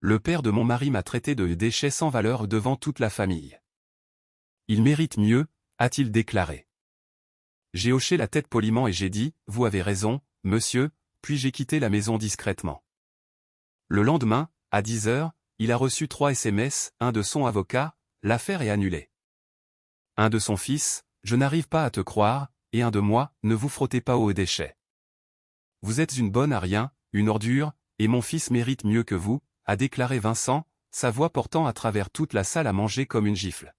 Le père de mon mari m'a traité de déchet sans valeur devant toute la famille. Il mérite mieux, a-t-il déclaré. J'ai hoché la tête poliment et j'ai dit, vous avez raison, monsieur, puis j'ai quitté la maison discrètement. Le lendemain, à 10 heures, il a reçu 3 SMS, un de son avocat, l'affaire est annulée. Un de son fils, je n'arrive pas à te croire, et un de moi, ne vous frottez pas aux déchets. Vous êtes une bonne à rien, une ordure, et mon fils mérite mieux que vous, a déclaré Vincent, sa voix portant à travers toute la salle à manger comme une gifle.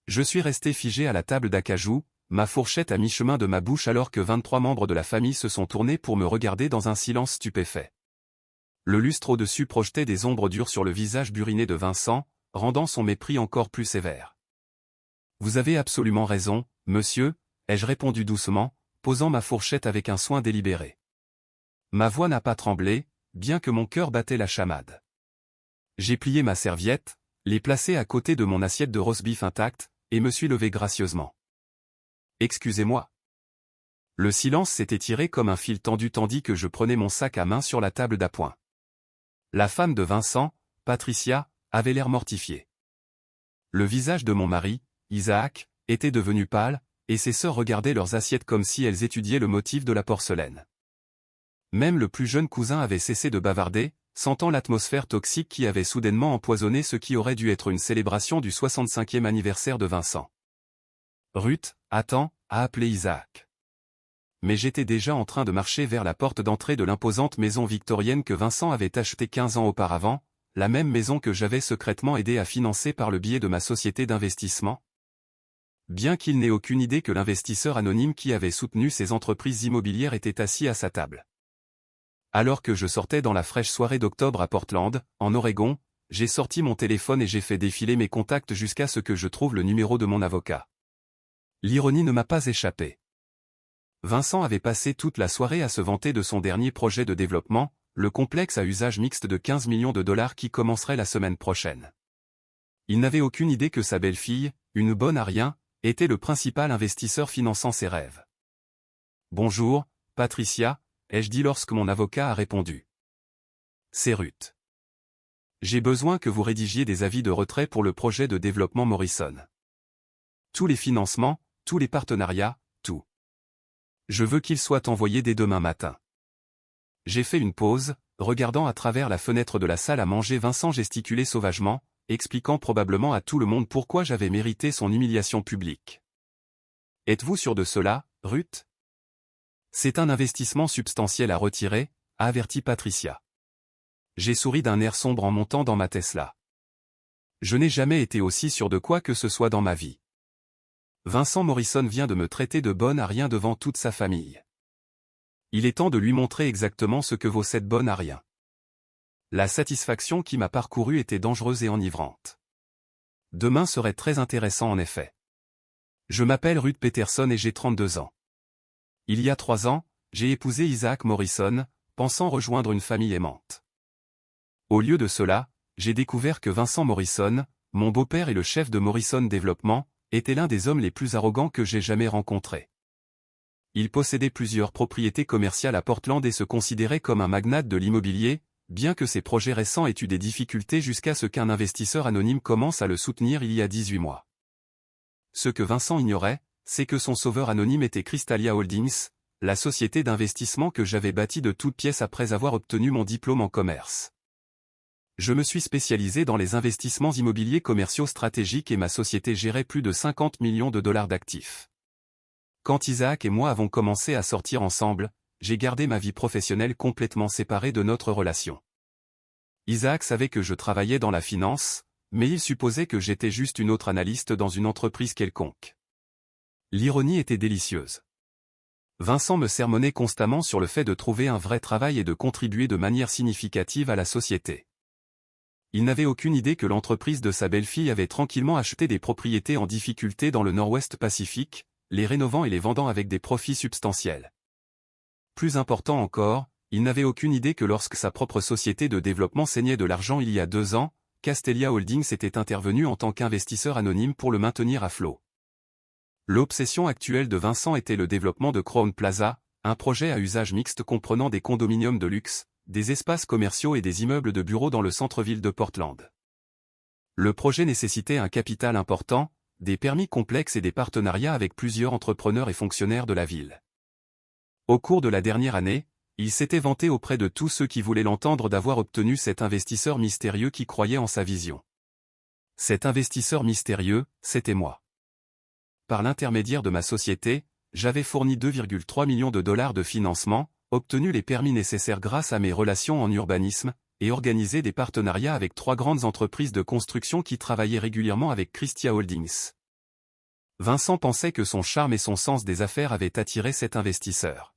Je suis resté figé à la table d'acajou, ma fourchette à mi-chemin de ma bouche alors que 23 membres de la famille se sont tournés pour me regarder dans un silence stupéfait. Le lustre au-dessus projetait des ombres dures sur le visage buriné de Vincent, rendant son mépris encore plus sévère. Vous avez absolument raison, monsieur, ai-je répondu doucement, posant ma fourchette avec un soin délibéré. Ma voix n'a pas tremblé, bien que mon cœur battait la chamade. J'ai plié ma serviette, l'ai placée à côté de mon assiette de roast-beef intact, et me suis levé gracieusement. Excusez-moi. Le silence s'est étiré comme un fil tendu tandis que je prenais mon sac à main sur la table d'appoint. La femme de Vincent, Patricia, avait l'air mortifiée. Le visage de mon mari, Isaac, était devenu pâle, et ses sœurs regardaient leurs assiettes comme si elles étudiaient le motif de la porcelaine. Même le plus jeune cousin avait cessé de bavarder, sentant l'atmosphère toxique qui avait soudainement empoisonné ce qui aurait dû être une célébration du 65e anniversaire de Vincent. Ruth, attends, a appelé Isaac. Mais j'étais déjà en train de marcher vers la porte d'entrée de l'imposante maison victorienne que Vincent avait achetée 15 ans auparavant, la même maison que j'avais secrètement aidé à financer par le biais de ma société d'investissement. Bien qu'il n'ait aucune idée que l'investisseur anonyme qui avait soutenu ces entreprises immobilières était assis à sa table. Alors que je sortais dans la fraîche soirée d'octobre à Portland, en Oregon, j'ai sorti mon téléphone et j'ai fait défiler mes contacts jusqu'à ce que je trouve le numéro de mon avocat. L'ironie ne m'a pas échappé. Vincent avait passé toute la soirée à se vanter de son dernier projet de développement, le complexe à usage mixte de 15 millions de dollars qui commencerait la semaine prochaine. Il n'avait aucune idée que sa belle-fille, une bonne à rien, était le principal investisseur finançant ses rêves. « Bonjour, Patricia », ai-je dit lorsque mon avocat a répondu. « C'est Ruth. J'ai besoin que vous rédigiez des avis de retrait pour le projet de développement Morrison. Tous les financements, tous les partenariats, tout. Je veux qu'ils soient envoyés dès demain matin. » J'ai fait une pause, regardant à travers la fenêtre de la salle à manger Vincent gesticuler sauvagement, expliquant probablement à tout le monde pourquoi j'avais mérité son humiliation publique. « Êtes-vous sûr de cela, Ruth ? C'est un investissement substantiel à retirer, a averti Patricia. J'ai souri d'un air sombre en montant dans ma Tesla. Je n'ai jamais été aussi sûr de quoi que ce soit dans ma vie. Vincent Morrison vient de me traiter de bonne à rien devant toute sa famille. Il est temps de lui montrer exactement ce que vaut cette bonne à rien. La satisfaction qui m'a parcouru était dangereuse et enivrante. Demain serait très intéressant en effet. Je m'appelle Ruth Peterson et j'ai 32 ans. Il y a 3 ans, j'ai épousé Isaac Morrison, pensant rejoindre une famille aimante. Au lieu de cela, j'ai découvert que Vincent Morrison, mon beau-père et le chef de Morrison Développement, était l'un des hommes les plus arrogants que j'ai jamais rencontrés. Il possédait plusieurs propriétés commerciales à Portland et se considérait comme un magnate de l'immobilier, bien que ses projets récents aient eu des difficultés jusqu'à ce qu'un investisseur anonyme commence à le soutenir il y a 18 mois. Ce que Vincent ignorait, c'est que son sauveur anonyme était Crystalia Holdings, la société d'investissement que j'avais bâtie de toutes pièces après avoir obtenu mon diplôme en commerce. Je me suis spécialisé dans les investissements immobiliers commerciaux stratégiques et ma société gérait plus de 50 millions de dollars d'actifs. Quand Isaac et moi avons commencé à sortir ensemble, j'ai gardé ma vie professionnelle complètement séparée de notre relation. Isaac savait que je travaillais dans la finance, mais il supposait que j'étais juste une autre analyste dans une entreprise quelconque. L'ironie était délicieuse. Vincent me sermonnait constamment sur le fait de trouver un vrai travail et de contribuer de manière significative à la société. Il n'avait aucune idée que l'entreprise de sa belle-fille avait tranquillement acheté des propriétés en difficulté dans le Nord-Ouest Pacifique, les rénovant et les vendant avec des profits substantiels. Plus important encore, il n'avait aucune idée que lorsque sa propre société de développement saignait de l'argent il y a 2 ans, Castelia Holdings était intervenu en tant qu'investisseur anonyme pour le maintenir à flot. L'obsession actuelle de Vincent était le développement de Crowne Plaza, un projet à usage mixte comprenant des condominiums de luxe, des espaces commerciaux et des immeubles de bureaux dans le centre-ville de Portland. Le projet nécessitait un capital important, des permis complexes et des partenariats avec plusieurs entrepreneurs et fonctionnaires de la ville. Au cours de la dernière année, il s'était vanté auprès de tous ceux qui voulaient l'entendre d'avoir obtenu cet investisseur mystérieux qui croyait en sa vision. Cet investisseur mystérieux, c'était moi. Par l'intermédiaire de ma société, j'avais fourni 2,3 millions de dollars de financement, obtenu les permis nécessaires grâce à mes relations en urbanisme, et organisé des partenariats avec 3 grandes entreprises de construction qui travaillaient régulièrement avec Christia Holdings. Vincent pensait que son charme et son sens des affaires avaient attiré cet investisseur.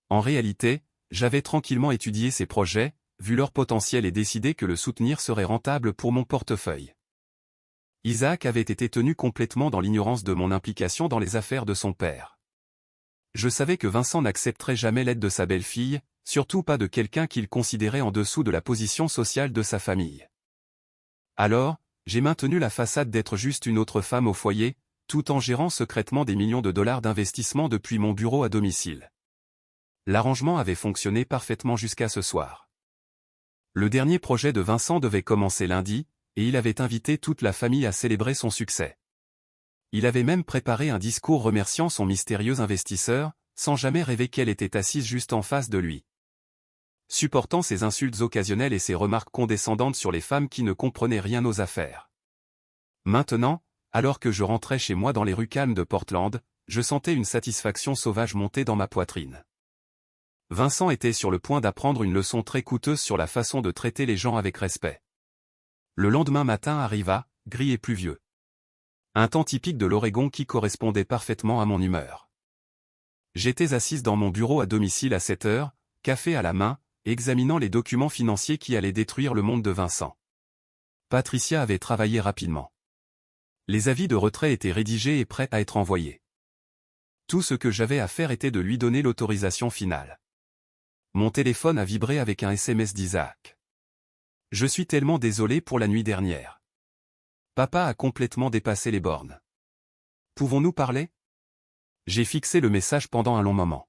En réalité, j'avais tranquillement étudié ses projets, vu leur potentiel et décidé que le soutenir serait rentable pour mon portefeuille. Isaac avait été tenu complètement dans l'ignorance de mon implication dans les affaires de son père. Je savais que Vincent n'accepterait jamais l'aide de sa belle-fille, surtout pas de quelqu'un qu'il considérait en dessous de la position sociale de sa famille. Alors, j'ai maintenu la façade d'être juste une autre femme au foyer, tout en gérant secrètement des millions de dollars d'investissement depuis mon bureau à domicile. L'arrangement avait fonctionné parfaitement jusqu'à ce soir. Le dernier projet de Vincent devait commencer lundi, et il avait invité toute la famille à célébrer son succès. Il avait même préparé un discours remerciant son mystérieux investisseur, sans jamais rêver qu'elle était assise juste en face de lui. Supportant ses insultes occasionnelles et ses remarques condescendantes sur les femmes qui ne comprenaient rien aux affaires. Maintenant, alors que je rentrais chez moi dans les rues calmes de Portland, je sentais une satisfaction sauvage monter dans ma poitrine. Vincent était sur le point d'apprendre une leçon très coûteuse sur la façon de traiter les gens avec respect. Le lendemain matin arriva, gris et pluvieux. Un temps typique de l'Oregon qui correspondait parfaitement à mon humeur. J'étais assise dans mon bureau à domicile à 7 heures, café à la main, examinant les documents financiers qui allaient détruire le monde de Vincent. Patricia avait travaillé rapidement. Les avis de retrait étaient rédigés et prêts à être envoyés. Tout ce que j'avais à faire était de lui donner l'autorisation finale. Mon téléphone a vibré avec un SMS d'Isaac. « Je suis tellement désolé pour la nuit dernière. Papa a complètement dépassé les bornes. Pouvons-nous parler ?» J'ai fixé le message pendant un long moment.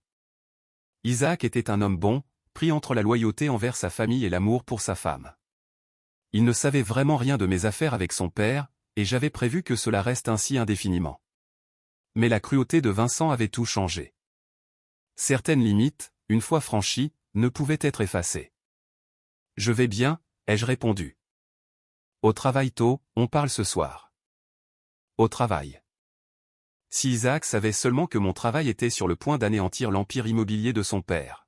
Isaac était un homme bon, pris entre la loyauté envers sa famille et l'amour pour sa femme. Il ne savait vraiment rien de mes affaires avec son père, et j'avais prévu que cela reste ainsi indéfiniment. Mais la cruauté de Vincent avait tout changé. Certaines limites, une fois franchies, ne pouvaient être effacées. « Je vais bien », ai-je répondu. « Au travail tôt, on parle ce soir. » Au travail. Si Isaac savait seulement que mon travail était sur le point d'anéantir l'empire immobilier de son père.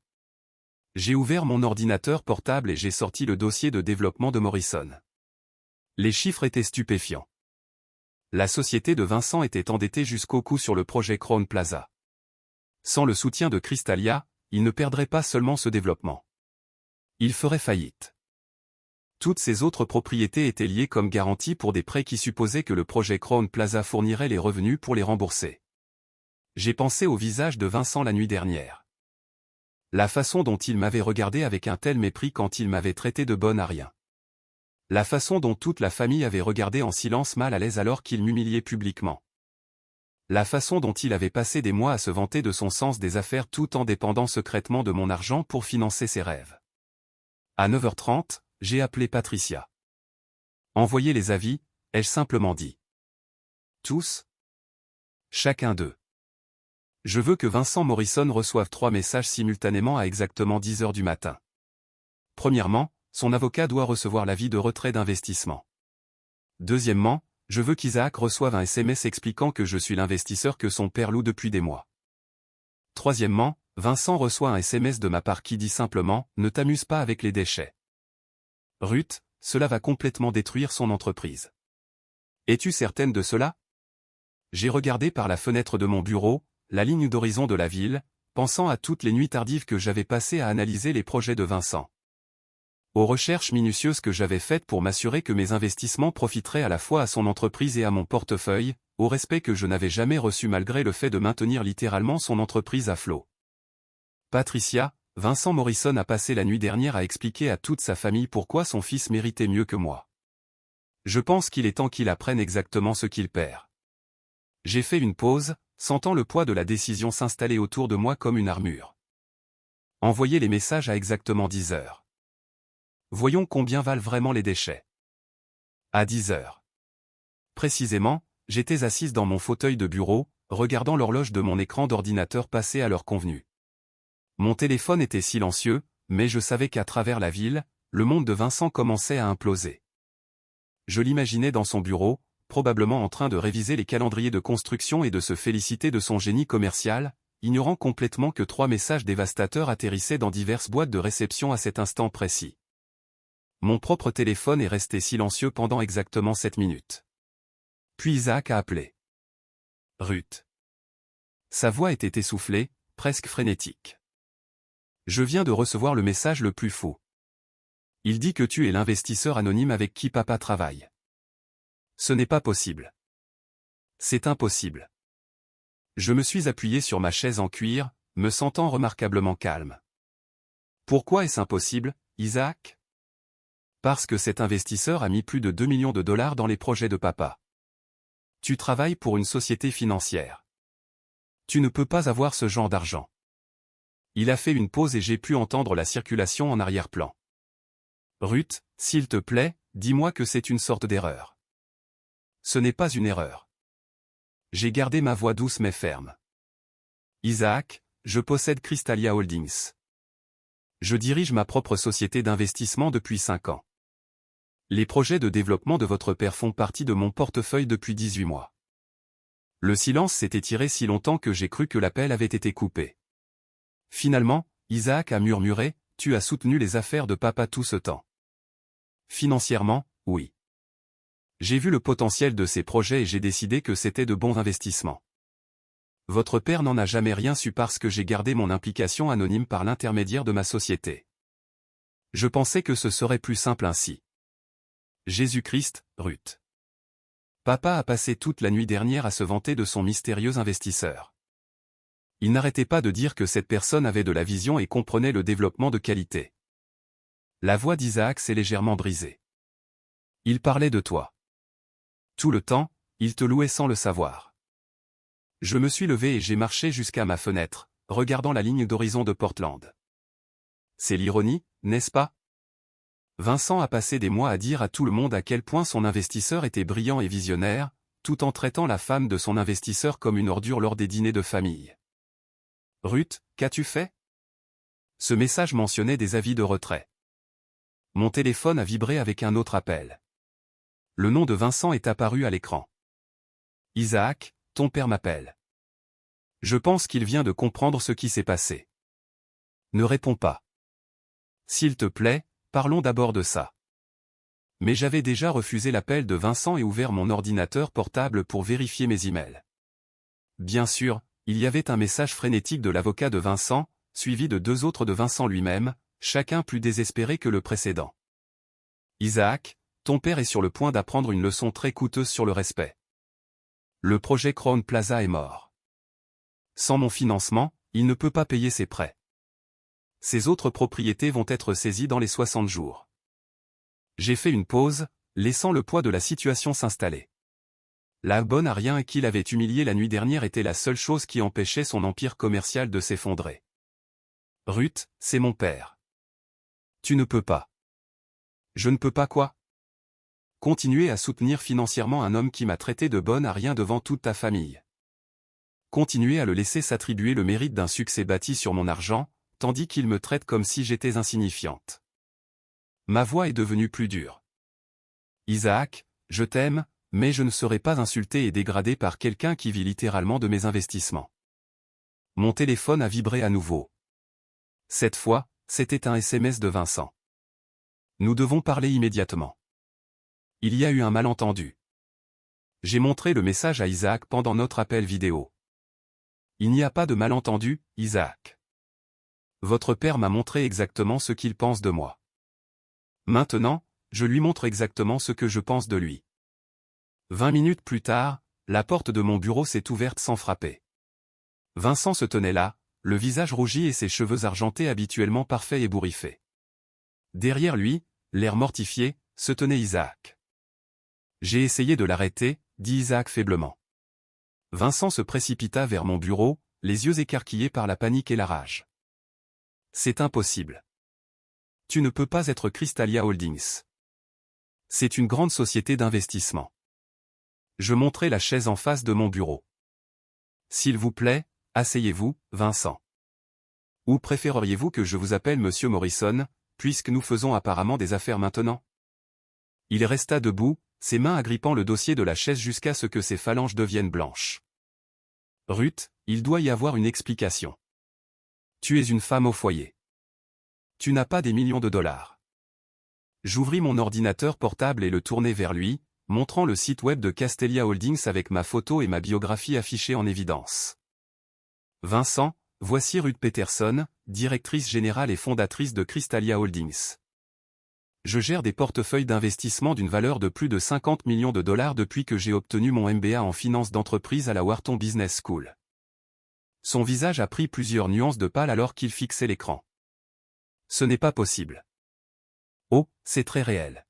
J'ai ouvert mon ordinateur portable et j'ai sorti le dossier de développement de Morrison. Les chiffres étaient stupéfiants. La société de Vincent était endettée jusqu'au cou sur le projet Crowne Plaza. Sans le soutien de Crystalia, il ne perdrait pas seulement ce développement. Il ferait faillite. Toutes ces autres propriétés étaient liées comme garantie pour des prêts qui supposaient que le projet Crowne Plaza fournirait les revenus pour les rembourser. J'ai pensé au visage de Vincent la nuit dernière. La façon dont il m'avait regardé avec un tel mépris quand il m'avait traité de bonne à rien. La façon dont toute la famille avait regardé en silence mal à l'aise alors qu'il m'humiliait publiquement. La façon dont il avait passé des mois à se vanter de son sens des affaires tout en dépendant secrètement de mon argent pour financer ses rêves. À 9h30, j'ai appelé Patricia. Envoyez les avis, ai-je simplement dit. Tous ? Chacun d'eux. Je veux que Vincent Morrison reçoive 3 messages simultanément à exactement 10 heures du matin. Premièrement, son avocat doit recevoir l'avis de retrait d'investissement. Deuxièmement, je veux qu'Isaac reçoive un SMS expliquant que je suis l'investisseur que son père loue depuis des mois. Troisièmement, Vincent reçoit un SMS de ma part qui dit simplement « Ne t'amuse pas avec les déchets. Ruth, cela va complètement détruire son entreprise. » Es-tu certaine de cela ? J'ai regardé par la fenêtre de mon bureau, la ligne d'horizon de la ville, pensant à toutes les nuits tardives que j'avais passées à analyser les projets de Vincent. Aux recherches minutieuses que j'avais faites pour m'assurer que mes investissements profiteraient à la fois à son entreprise et à mon portefeuille, au respect que je n'avais jamais reçu malgré le fait de maintenir littéralement son entreprise à flot. Patricia, Vincent Morrison a passé la nuit dernière à expliquer à toute sa famille pourquoi son fils méritait mieux que moi. Je pense qu'il est temps qu'il apprenne exactement ce qu'il perd. J'ai fait une pause, sentant le poids de la décision s'installer autour de moi comme une armure. Envoyez les messages à exactement 10 heures. Voyons combien valent vraiment les déchets. À 10 heures. Précisément, j'étais assise dans mon fauteuil de bureau, regardant l'horloge de mon écran d'ordinateur passer à l'heure convenue. Mon téléphone était silencieux, mais je savais qu'à travers la ville, le monde de Vincent commençait à imploser. Je l'imaginais dans son bureau, probablement en train de réviser les calendriers de construction et de se féliciter de son génie commercial, ignorant complètement que 3 messages dévastateurs atterrissaient dans diverses boîtes de réception à cet instant précis. Mon propre téléphone est resté silencieux pendant exactement 7 minutes. Puis Isaac a appelé. Ruth. Sa voix était essoufflée, presque frénétique. Je viens de recevoir le message le plus fou. Il dit que tu es l'investisseur anonyme avec qui papa travaille. Ce n'est pas possible. C'est impossible. Je me suis appuyé sur ma chaise en cuir, me sentant remarquablement calme. Pourquoi est-ce impossible, Isaac? Parce que cet investisseur a mis plus de 2 millions de dollars dans les projets de papa. Tu travailles pour une société financière. Tu ne peux pas avoir ce genre d'argent. Il a fait une pause et j'ai pu entendre la circulation en arrière-plan. Ruth, s'il te plaît, dis-moi que c'est une sorte d'erreur. Ce n'est pas une erreur. J'ai gardé ma voix douce mais ferme. Isaac, je possède Crystalia Holdings. Je dirige ma propre société d'investissement depuis 5 ans. Les projets de développement de votre père font partie de mon portefeuille depuis 18 mois. Le silence s'est étiré si longtemps que j'ai cru que l'appel avait été coupé. Finalement, Isaac a murmuré, tu as soutenu les affaires de papa tout ce temps. Financièrement, oui. J'ai vu le potentiel de ces projets et j'ai décidé que c'était de bons investissements. Votre père n'en a jamais rien su parce que j'ai gardé mon implication anonyme par l'intermédiaire de ma société. Je pensais que ce serait plus simple ainsi. Jésus-Christ, Ruth. Papa a passé toute la nuit dernière à se vanter de son mystérieux investisseur. Il n'arrêtait pas de dire que cette personne avait de la vision et comprenait le développement de qualité. La voix d'Isaac s'est légèrement brisée. Il parlait de toi. Tout le temps, il te louait sans le savoir. Je me suis levé et j'ai marché jusqu'à ma fenêtre, regardant la ligne d'horizon de Portland. C'est l'ironie, n'est-ce pas? Vincent a passé des mois à dire à tout le monde à quel point son investisseur était brillant et visionnaire, tout en traitant la femme de son investisseur comme une ordure lors des dîners de famille. Ruth, qu'as-tu fait? Ce message mentionnait des avis de retrait. Mon téléphone a vibré avec un autre appel. Le nom de Vincent est apparu à l'écran. Isaac, ton père m'appelle. Je pense qu'il vient de comprendre ce qui s'est passé. Ne réponds pas. S'il te plaît, parlons d'abord de ça. Mais j'avais déjà refusé l'appel de Vincent et ouvert mon ordinateur portable pour vérifier mes emails. Bien sûr, il y avait un message frénétique de l'avocat de Vincent, suivi de 2 autres de Vincent lui-même, chacun plus désespéré que le précédent. Isaac, ton père est sur le point d'apprendre une leçon très coûteuse sur le respect. Le projet Crown Plaza est mort. Sans mon financement, il ne peut pas payer ses prêts. Ses autres propriétés vont être saisies dans les 60 jours. J'ai fait une pause, laissant le poids de la situation s'installer. La bonne à rien qu'il avait humilié la nuit dernière était la seule chose qui empêchait son empire commercial de s'effondrer. Ruth, c'est mon père. Tu ne peux pas. Je ne peux pas quoi? Continuer à soutenir financièrement un homme qui m'a traité de bonne à rien devant toute ta famille. Continuer à le laisser s'attribuer le mérite d'un succès bâti sur mon argent, tandis qu'il me traite comme si j'étais insignifiante. Ma voix est devenue plus dure. Isaac, je t'aime, mais je ne serai pas insulté et dégradé par quelqu'un qui vit littéralement de mes investissements. Mon téléphone a vibré à nouveau. Cette fois, c'était un SMS de Vincent. Nous devons parler immédiatement. Il y a eu un malentendu. J'ai montré le message à Isaac pendant notre appel vidéo. Il n'y a pas de malentendu, Isaac. Votre père m'a montré exactement ce qu'il pense de moi. Maintenant, je lui montre exactement ce que je pense de lui. 20 minutes plus tard, la porte de mon bureau s'est ouverte sans frapper. Vincent se tenait là, le visage rougi et ses cheveux argentés habituellement parfaits ébouriffés. Derrière lui, l'air mortifié, se tenait Isaac. J'ai essayé de l'arrêter, dit Isaac faiblement. Vincent se précipita vers mon bureau, les yeux écarquillés par la panique et la rage. C'est impossible. Tu ne peux pas être Crystalia Holdings. C'est une grande société d'investissement. Je montrai la chaise en face de mon bureau. S'il vous plaît, asseyez-vous, Vincent. Ou préféreriez-vous que je vous appelle Monsieur Morrison, puisque nous faisons apparemment des affaires maintenant? Il resta debout, ses mains agrippant le dossier de la chaise jusqu'à ce que ses phalanges deviennent blanches. Ruth, il doit y avoir une explication. Tu es une femme au foyer. Tu n'as pas des millions de dollars. J'ouvris mon ordinateur portable et le tournai vers lui, montrant le site web de Castelia Holdings avec ma photo et ma biographie affichée en évidence. Vincent, voici Ruth Peterson, directrice générale et fondatrice de Crystalia Holdings. Je gère des portefeuilles d'investissement d'une valeur de plus de 50 millions de dollars depuis que j'ai obtenu mon MBA en finance d'entreprise à la Wharton Business School. Son visage a pris plusieurs nuances de pâle alors qu'il fixait l'écran. Ce n'est pas possible. Oh, c'est très réel.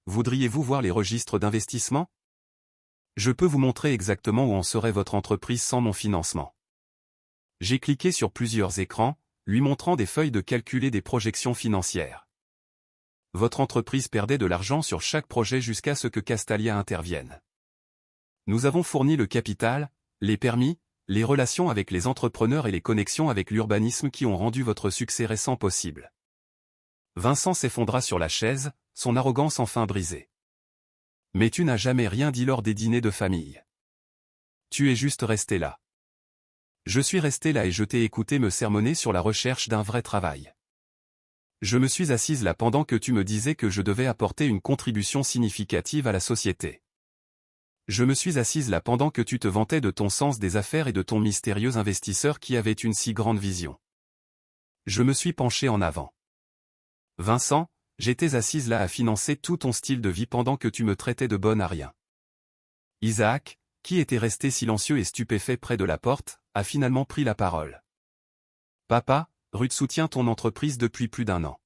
Voudriez-vous voir les registres d'investissement? Je peux vous montrer exactement où en serait votre entreprise sans mon financement. J'ai cliqué sur plusieurs écrans, lui montrant des feuilles de calcul et des projections financières. Votre entreprise perdait de l'argent sur chaque projet jusqu'à ce que Castalia intervienne. Nous avons fourni le capital, les permis, les relations avec les entrepreneurs et les connexions avec l'urbanisme qui ont rendu votre succès récent possible. Vincent s'effondra sur la chaise, son arrogance enfin brisée. Mais tu n'as jamais rien dit lors des dîners de famille. Tu es juste resté là. Je suis resté là et je t'ai écouté me sermonner sur la recherche d'un vrai travail. Je me suis assise là pendant que tu me disais que je devais apporter une contribution significative à la société. Je me suis assise là pendant que tu te vantais de ton sens des affaires et de ton mystérieux investisseur qui avait une si grande vision. Je me suis penché en avant. Vincent, j'étais assise là à financer tout ton style de vie pendant que tu me traitais de bonne à rien. Isaac, qui était resté silencieux et stupéfait près de la porte, a finalement pris la parole. Papa, Ruth soutient ton entreprise depuis plus d'1 an.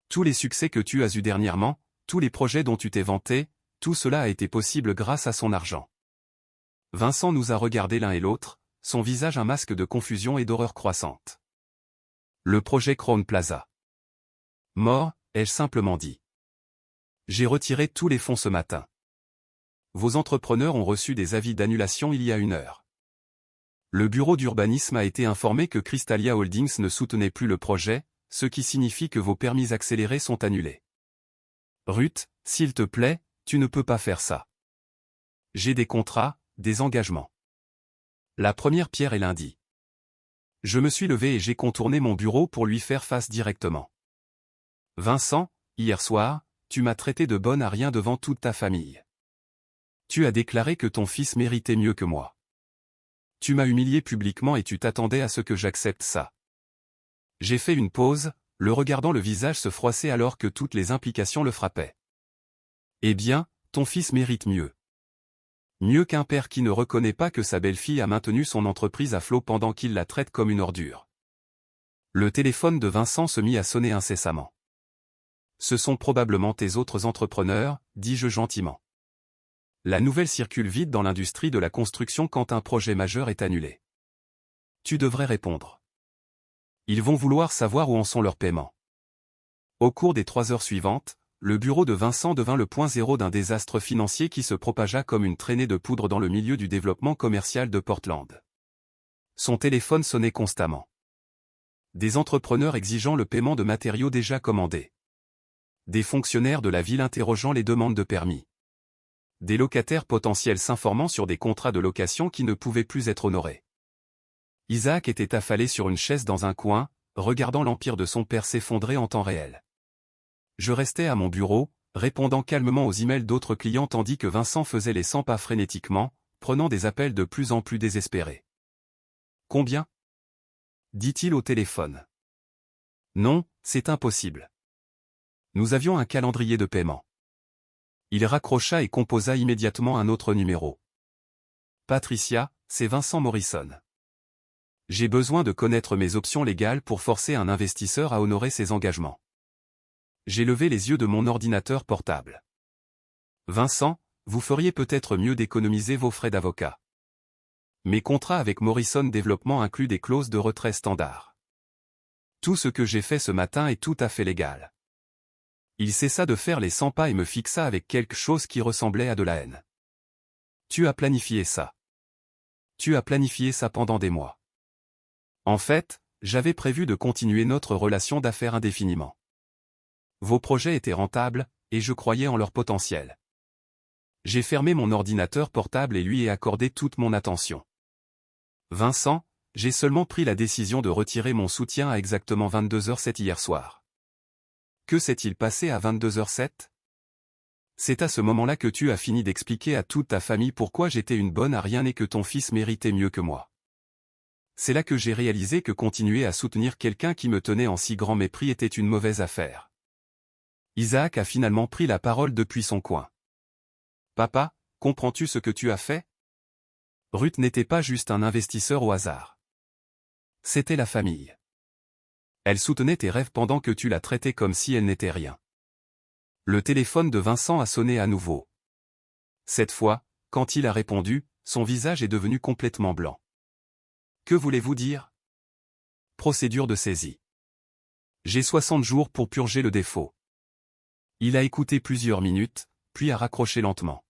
Tous les succès que tu as eus dernièrement, tous les projets dont tu t'es vanté, tout cela a été possible grâce à son argent. Vincent nous a regardés l'un et l'autre, son visage un masque de confusion et d'horreur croissante. Le projet Crown Plaza. Mort, ai-je simplement dit. J'ai retiré tous les fonds ce matin. Vos entrepreneurs ont reçu des avis d'annulation il y a 1 heure. Le bureau d'urbanisme a été informé que Crystalia Holdings ne soutenait plus le projet, ce qui signifie que vos permis accélérés sont annulés. Ruth, s'il te plaît, tu ne peux pas faire ça. J'ai des contrats, des engagements. La première pierre est lundi. Je me suis levé et j'ai contourné mon bureau pour lui faire face directement. Vincent, hier soir, tu m'as traité de bonne à rien devant toute ta famille. Tu as déclaré que ton fils méritait mieux que moi. Tu m'as humilié publiquement et tu t'attendais à ce que j'accepte ça. J'ai fait une pause, le regardant le visage se froisser alors que toutes les implications le frappaient. Eh bien, ton fils mérite mieux. Mieux qu'un père qui ne reconnaît pas que sa belle-fille a maintenu son entreprise à flot pendant qu'il la traite comme une ordure. Le téléphone de Vincent se mit à sonner incessamment. Ce sont probablement tes autres entrepreneurs, dis-je gentiment. La nouvelle circule vite dans l'industrie de la construction quand un projet majeur est annulé. Tu devrais répondre. Ils vont vouloir savoir où en sont leurs paiements. Au cours des 3 heures suivantes, le bureau de Vincent devint le point zéro d'un désastre financier qui se propagea comme une traînée de poudre dans le milieu du développement commercial de Portland. Son téléphone sonnait constamment. Des entrepreneurs exigeant le paiement de matériaux déjà commandés. Des fonctionnaires de la ville interrogeant les demandes de permis. Des locataires potentiels s'informant sur des contrats de location qui ne pouvaient plus être honorés. Isaac était affalé sur une chaise dans un coin, regardant l'empire de son père s'effondrer en temps réel. Je restais à mon bureau, répondant calmement aux emails d'autres clients tandis que Vincent faisait les 100 pas frénétiquement, prenant des appels de plus en plus désespérés. Combien? Dit-il au téléphone. Non, c'est impossible. Nous avions un calendrier de paiement. Il raccrocha et composa immédiatement un autre numéro. Patricia, c'est Vincent Morrison. J'ai besoin de connaître mes options légales pour forcer un investisseur à honorer ses engagements. J'ai levé les yeux de mon ordinateur portable. Vincent, vous feriez peut-être mieux d'économiser vos frais d'avocat. Mes contrats avec Morrison Développement incluent des clauses de retrait standard. Tout ce que j'ai fait ce matin est tout à fait légal. Il cessa de faire les 100 pas et me fixa avec quelque chose qui ressemblait à de la haine. Tu as planifié ça. Tu as planifié ça pendant des mois. En fait, j'avais prévu de continuer notre relation d'affaires indéfiniment. Vos projets étaient rentables, et je croyais en leur potentiel. J'ai fermé mon ordinateur portable et lui ai accordé toute mon attention. Vincent, j'ai seulement pris la décision de retirer mon soutien à exactement 22h07 hier soir. Que s'est-il passé à 22h07 ? C'est à ce moment-là que tu as fini d'expliquer à toute ta famille pourquoi j'étais une bonne à rien et que ton fils méritait mieux que moi. C'est là que j'ai réalisé que continuer à soutenir quelqu'un qui me tenait en si grand mépris était une mauvaise affaire. Isaac a finalement pris la parole depuis son coin. Papa, comprends-tu ce que tu as fait ? Ruth n'était pas juste un investisseur au hasard. C'était la famille. Elle soutenait tes rêves pendant que tu la traitais comme si elle n'était rien. Le téléphone de Vincent a sonné à nouveau. Cette fois, quand il a répondu, son visage est devenu complètement blanc. Que voulez-vous dire ? Procédure de saisie. J'ai 60 jours pour purger le défaut. Il a écouté plusieurs minutes, puis a raccroché lentement.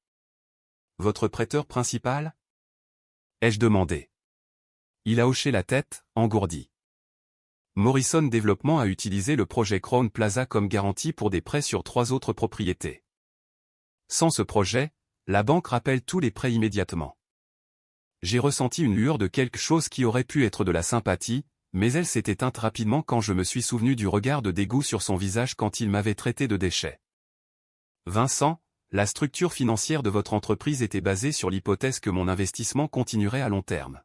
Votre prêteur principal ? Ai-je demandé. Il a hoché la tête, engourdi. Morrison Développement a utilisé le projet Crown Plaza comme garantie pour des prêts sur 3 autres propriétés. Sans ce projet, la banque rappelle tous les prêts immédiatement. J'ai ressenti une lueur de quelque chose qui aurait pu être de la sympathie, mais elle s'est éteinte rapidement quand je me suis souvenu du regard de dégoût sur son visage quand il m'avait traité de déchet. Vincent, la structure financière de votre entreprise était basée sur l'hypothèse que mon investissement continuerait à long terme.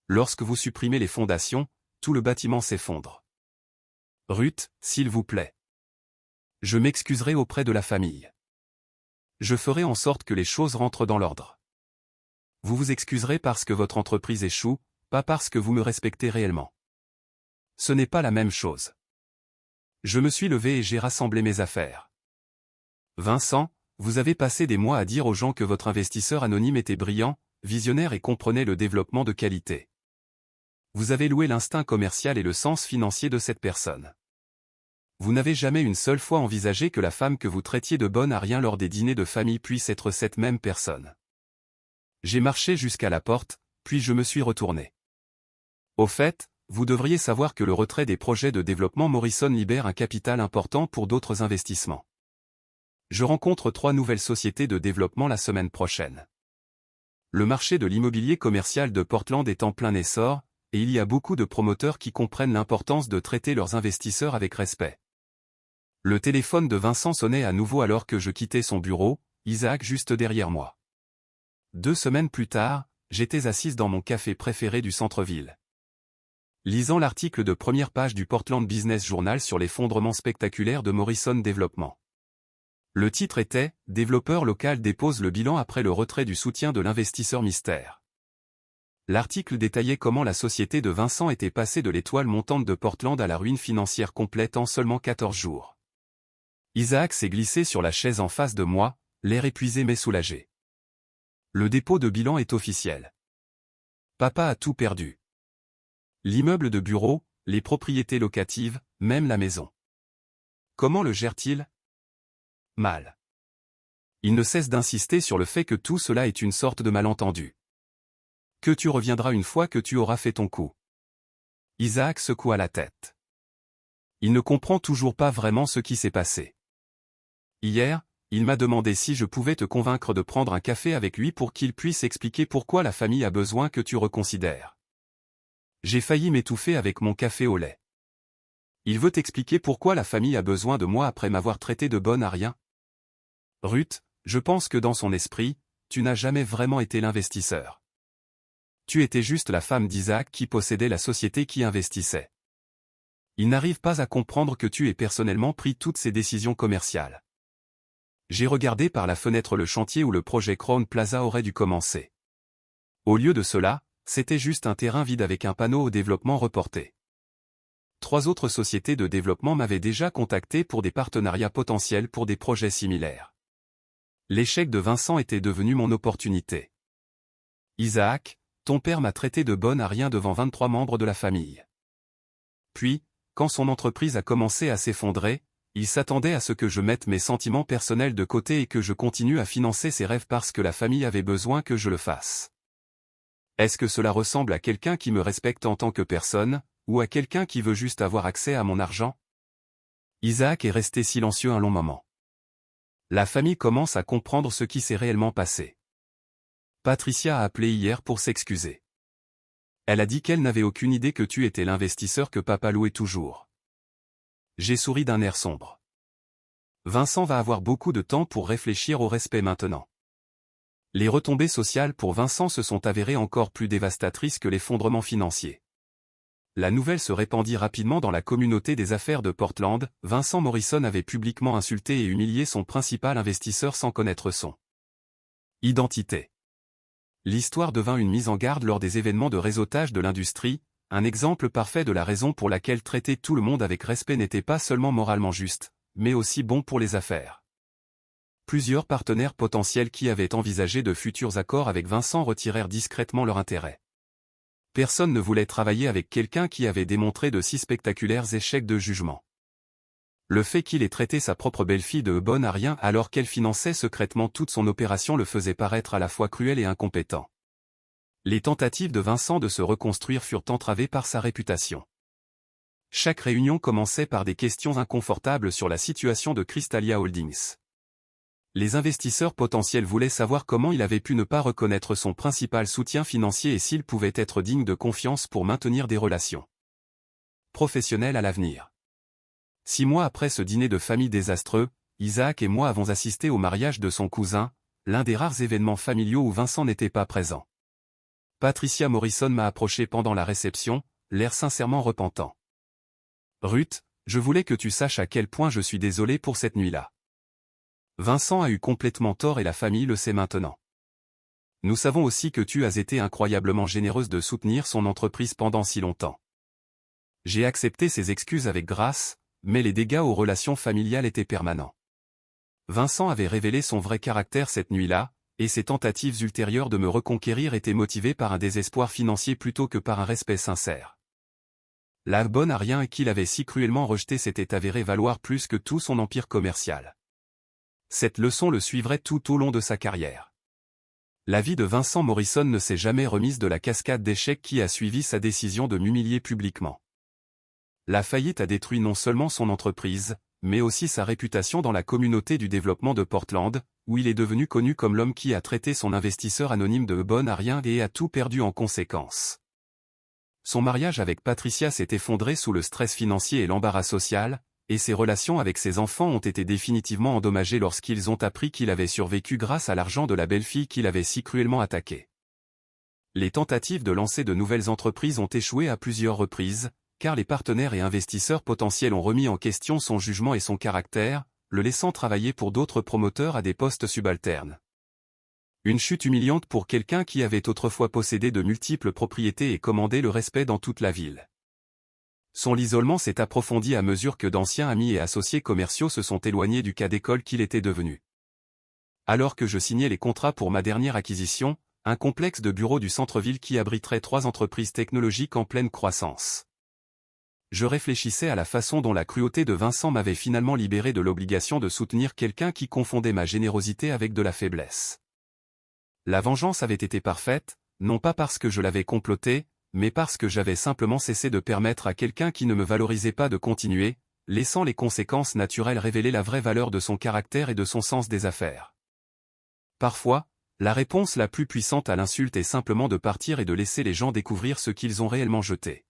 Lorsque vous supprimez les fondations, tout le bâtiment s'effondre. Ruth, s'il vous plaît. Je m'excuserai auprès de la famille. Je ferai en sorte que les choses rentrent dans l'ordre. Vous vous excuserez parce que votre entreprise échoue, pas parce que vous me respectez réellement. Ce n'est pas la même chose. Je me suis levé et j'ai rassemblé mes affaires. Vincent, vous avez passé des mois à dire aux gens que votre investisseur anonyme était brillant, visionnaire et comprenait le développement de qualité. Vous avez loué l'instinct commercial et le sens financier de cette personne. Vous n'avez jamais une seule fois envisagé que la femme que vous traitiez de bonne à rien lors des dîners de famille puisse être cette même personne. J'ai marché jusqu'à la porte, puis je me suis retourné. Au fait, vous devriez savoir que le retrait des projets de développement Morrison libère un capital important pour d'autres investissements. Je rencontre 3 nouvelles sociétés de développement la semaine prochaine. Le marché de l'immobilier commercial de Portland est en plein essor, et il y a beaucoup de promoteurs qui comprennent l'importance de traiter leurs investisseurs avec respect. Le téléphone de Vincent sonnait à nouveau alors que je quittais son bureau, Isaac juste derrière moi. 2 semaines plus tard, j'étais assise dans mon café préféré du centre-ville. Lisant l'article de première page du Portland Business Journal sur l'effondrement spectaculaire de Morrison Développement. Le titre était « Développeur local dépose le bilan après le retrait du soutien de l'investisseur mystère ». L'article détaillait comment la société de Vincent était passée de l'étoile montante de Portland à la ruine financière complète en seulement 14 jours. Isaac s'est glissé sur la chaise en face de moi, l'air épuisé mais soulagé. Le dépôt de bilan est officiel. Papa a tout perdu. L'immeuble de bureau, les propriétés locatives, même la maison. Comment le gère-t-il ? Mal. Il ne cesse d'insister sur le fait que tout cela est une sorte de malentendu. Que tu reviendras une fois que tu auras fait ton coup. Isaac secoua la tête. Il ne comprend toujours pas vraiment ce qui s'est passé. Hier, il m'a demandé si je pouvais te convaincre de prendre un café avec lui pour qu'il puisse expliquer pourquoi la famille a besoin que tu reconsidères. J'ai failli m'étouffer avec mon café au lait. Il veut t'expliquer pourquoi la famille a besoin de moi après m'avoir traité de bonne à rien. Ruth, je pense que dans son esprit, tu n'as jamais vraiment été l'investisseur. Tu étais juste la femme d'Isaac qui possédait la société qui investissait. Il n'arrive pas à comprendre que tu aies personnellement pris toutes ces décisions commerciales. J'ai regardé par la fenêtre le chantier où le projet Crown Plaza aurait dû commencer. Au lieu de cela, c'était juste un terrain vide avec un panneau au développement reporté. 3 autres sociétés de développement m'avaient déjà contacté pour des partenariats potentiels pour des projets similaires. L'échec de Vincent était devenu mon opportunité. Isaac, ton père m'a traité de bonne à rien devant 23 membres de la famille. Puis, Quand son entreprise a commencé à s'effondrer, il s'attendait à ce que je mette mes sentiments personnels de côté et que je continue à financer ses rêves parce que la famille avait besoin que je le fasse. Est-ce que cela ressemble à quelqu'un qui me respecte en tant que personne, ou à quelqu'un qui veut juste avoir accès à mon argent? Isaac est resté silencieux un long moment. La famille commence à comprendre ce qui s'est réellement passé. Patricia a appelé hier pour s'excuser. Elle a dit qu'elle n'avait aucune idée que tu étais l'investisseur que papa louait toujours. J'ai souri d'un air sombre. Vincent va avoir beaucoup de temps pour réfléchir au respect maintenant. Les retombées sociales pour Vincent se sont avérées encore plus dévastatrices que l'effondrement financier. La nouvelle se répandit rapidement dans la communauté des affaires de Portland. Vincent Morrison avait publiquement insulté et humilié son principal investisseur sans connaître son identité. L'histoire devint une mise en garde lors des événements de réseautage de l'industrie, un exemple parfait de la raison pour laquelle traiter tout le monde avec respect n'était pas seulement moralement juste, mais aussi bon pour les affaires. Plusieurs partenaires potentiels qui avaient envisagé de futurs accords avec Vincent retirèrent discrètement leur intérêt. Personne ne voulait travailler avec quelqu'un qui avait démontré de si spectaculaires échecs de jugement. Le fait qu'il ait traité sa propre belle-fille de bonne à rien alors qu'elle finançait secrètement toute son opération le faisait paraître à la fois cruel et incompétent. Les tentatives de Vincent de se reconstruire furent entravées par sa réputation. Chaque réunion commençait par des questions inconfortables sur la situation de Crystalia Holdings. Les investisseurs potentiels voulaient savoir comment il avait pu ne pas reconnaître son principal soutien financier et s'il pouvait être digne de confiance pour maintenir des relations professionnelles à l'avenir. 6 mois après ce dîner de famille désastreux, Isaac et moi avons assisté au mariage de son cousin, l'un des rares événements familiaux où Vincent n'était pas présent. Patricia Morrison m'a approché pendant la réception, l'air sincèrement repentant. « Ruth, je voulais que tu saches à quel point je suis désolé pour cette nuit-là. Vincent a eu complètement tort et la famille le sait maintenant. Nous savons aussi que tu as été incroyablement généreuse de soutenir son entreprise pendant si longtemps. J'ai accepté ses excuses avec grâce, mais les dégâts aux relations familiales étaient permanents. Vincent avait révélé son vrai caractère cette nuit-là, et ses tentatives ultérieures de me reconquérir étaient motivées par un désespoir financier plutôt que par un respect sincère. La bonne à rien qu'il avait si cruellement rejeté s'était avéré valoir plus que tout son empire commercial. Cette leçon le suivrait tout au long de sa carrière. La vie de Vincent Morrison ne s'est jamais remise de la cascade d'échecs qui a suivi sa décision de m'humilier publiquement. La faillite a détruit non seulement son entreprise, mais aussi sa réputation dans la communauté du développement de Portland, où il est devenu connu comme l'homme qui a traité son investisseur anonyme de bonne à rien et a tout perdu en conséquence. Son mariage avec Patricia s'est effondré sous le stress financier et l'embarras social, et ses relations avec ses enfants ont été définitivement endommagées lorsqu'ils ont appris qu'il avait survécu grâce à l'argent de la belle-fille qu'il avait si cruellement attaquée. Les tentatives de lancer de nouvelles entreprises ont échoué à plusieurs reprises, car les partenaires et investisseurs potentiels ont remis en question son jugement et son caractère, le laissant travailler pour d'autres promoteurs à des postes subalternes. Une chute humiliante pour quelqu'un qui avait autrefois possédé de multiples propriétés et commandé le respect dans toute la ville. Son isolement s'est approfondi à mesure que d'anciens amis et associés commerciaux se sont éloignés du cas d'école qu'il était devenu. Alors que je signais les contrats pour ma dernière acquisition, un complexe de bureaux du centre-ville qui abriterait 3 entreprises technologiques en pleine croissance. Je réfléchissais à la façon dont la cruauté de Vincent m'avait finalement libéré de l'obligation de soutenir quelqu'un qui confondait ma générosité avec de la faiblesse. La vengeance avait été parfaite, non pas parce que je l'avais complotée, mais parce que j'avais simplement cessé de permettre à quelqu'un qui ne me valorisait pas de continuer, laissant les conséquences naturelles révéler la vraie valeur de son caractère et de son sens des affaires. Parfois, la réponse la plus puissante à l'insulte est simplement de partir et de laisser les gens découvrir ce qu'ils ont réellement jeté.